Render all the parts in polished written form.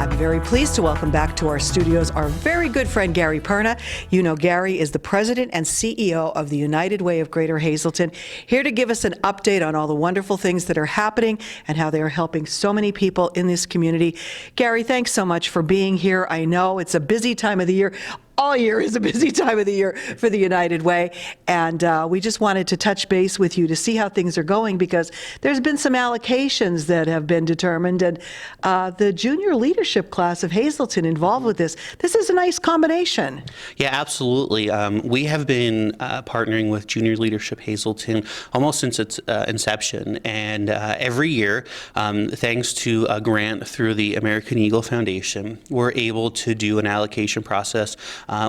I'm very pleased to welcome back to our studios our very good friend Gary Perna. You know, Gary is the president and CEO of the United Way of Greater Hazleton, here to give us an update on all the wonderful things that are happening and how they are helping so many people in this community. Gary, thanks so much for being here. I know it's a busy time of the year. All year is a busy time of the year for the United Way, and we just wanted to touch base with you to see how things are going, because there's been some allocations that have been determined, and the junior leadership class of Hazleton involved with this. This is a nice combination. Yeah, absolutely. We have been partnering with Junior Leadership Hazleton almost since its inception, and every year, thanks to a grant through the American Eagle Foundation, we're able to do an allocation process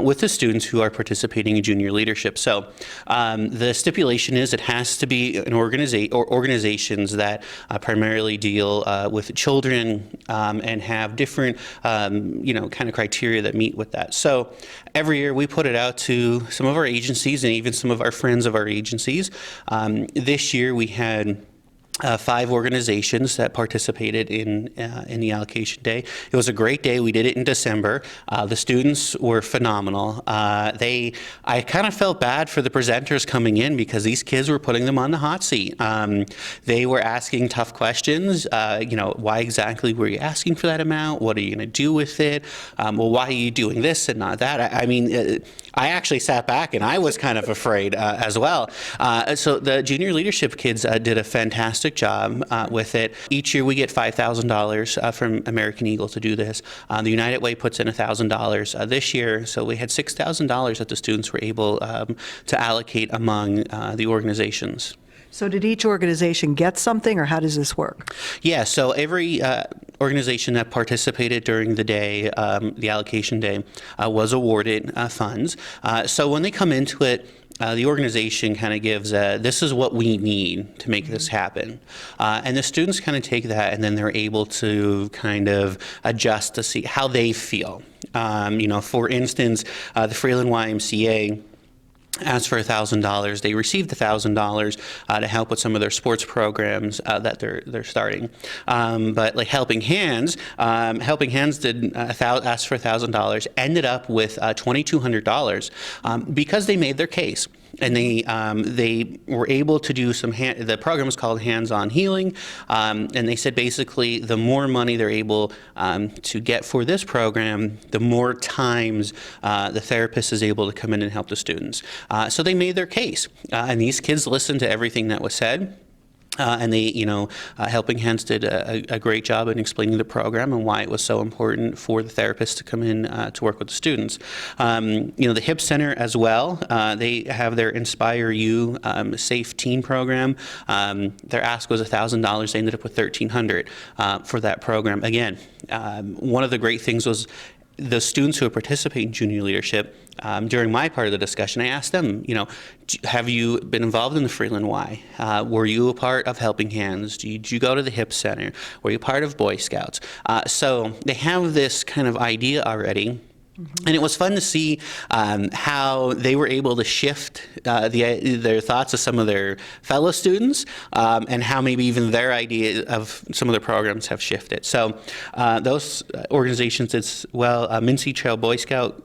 with the students who are participating in junior leadership. So the stipulation is it has to be an organizations that primarily deal with children and have different, kind of criteria that meet with that. So every year we put it out to some of our agencies and even some of our friends of our agencies. This year we had 5 organizations that participated in the allocation day. It was a great day. We did it in December. The students were phenomenal. I kind of felt bad for the presenters coming in because these kids were putting them on the hot seat. They were asking tough questions. Why exactly were you asking for that amount? What are you going to do with it? Why are you doing this and not that? I actually sat back and I was kind of afraid as well. So the junior leadership kids did a fantastic job with it. Each year we get $5,000 from American Eagle to do this. The United Way puts in $1,000 this year, so we had $6,000 that the students were able to allocate among the organizations. So did each organization get something, or how does this work? Yeah, so every organization that participated during the day, the allocation day, was awarded funds. So when they come into it, the organization kind of gives, this is what we need to make this happen. And the students kind of take that and then they're able to kind of adjust to see how they feel. For instance, the Freeland YMCA asked for $1,000. They received $1,000 to help with some of their sports programs that they're starting. But like Helping Hands did asked for $1,000, ended up with $2,200 because they made their case. And they were able to do the program is called Hands-On Healing, and they said basically the more money they're able to get for this program, the more times the therapist is able to come in and help the students. So they made their case, and these kids listened to everything that was said. And they, Helping Hands did a great job in explaining the program and why it was so important for the therapists to come in to work with the students. The HIP Center as well, they have their Inspire You Safe Teen program. Their ask was $1,000. They ended up with $1,300 for that program. Again, one of the great things was the students who participate in junior leadership, during my part of the discussion, I asked them, have you been involved in the Freeland Y? Were you a part of Helping Hands? Did you go to the HIP Center? Were you part of Boy Scouts? So they have this kind of idea already. And it was fun to see how they were able to shift their thoughts of some of their fellow students, and how maybe even their idea of some of their programs have shifted. So those organizations as well, Mincy Trail Boy Scout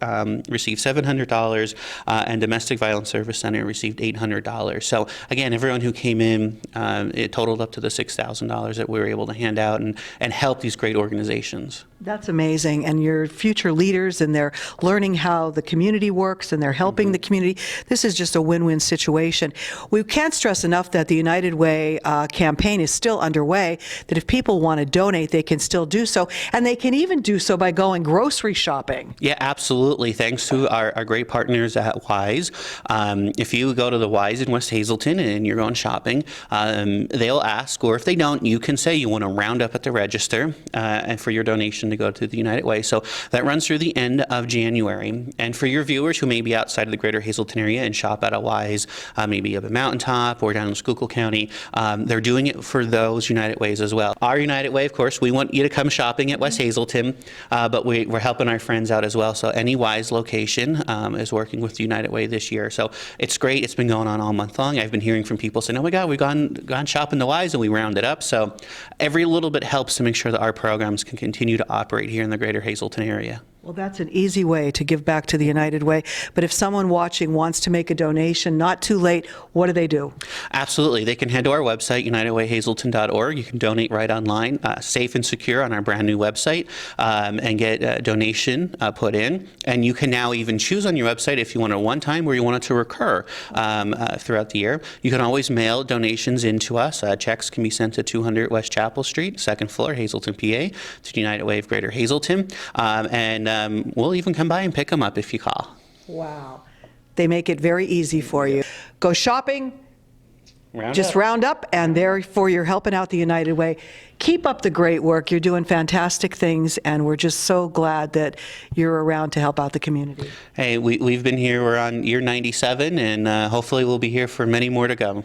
received $700, and Domestic Violence Service Center received $800. So again, everyone who came in, it totaled up to the $6,000 that we were able to hand out and help these great organizations. That's amazing. And your future leaders, and they're learning how the community works, and they're helping the community. This is just a win-win situation. We can't stress enough that the United Way campaign is still underway, that if people want to donate, they can still do so. And they can even do so by going grocery shopping. Yeah, absolutely. Thanks to our great partners at Wise. If you go to the Wise in West Hazleton and you're going shopping, they'll ask, or if they don't, you can say you want to round up at the register and for your donation to go to the United Way. So that runs through the end of January. And for your viewers who may be outside of the greater Hazleton area and shop at a Wise, maybe up at Mountaintop or down in Schugardt County, they're doing it for those United Ways as well. Our United Way, of course, we want you to come shopping at West Hazleton, but we're helping our friends out as well. So any Wise location is working with the United Way this year. So it's great. It's been going on all month long. I've been hearing from people saying, oh my God, we've gone shopping the Wise and we rounded up. So every little bit helps to make sure that our programs can continue to operate here in the greater Hazleton area. Well, that's an easy way to give back to the United Way. But if someone watching wants to make a donation, not too late, what do they do? Absolutely. They can head to our website, unitedwayhazleton.org. You can donate right online, safe and secure on our brand new website, and get a donation put in. And you can now even choose on your website if you want it one time or you want it to recur throughout the year. You can always mail donations into us. Checks can be sent to 200 West Chapel Street, 2nd floor, Hazleton, PA, to the United Way of Greater Hazleton. We'll even come by and pick them up if you call. Wow. They make it very easy for you. Go shopping, round up, and therefore you're helping out the United Way. Keep up the great work. You're doing fantastic things, and we're just so glad that you're around to help out the community. Hey, we've been here, we're on year 97, and hopefully we'll be here for many more to go.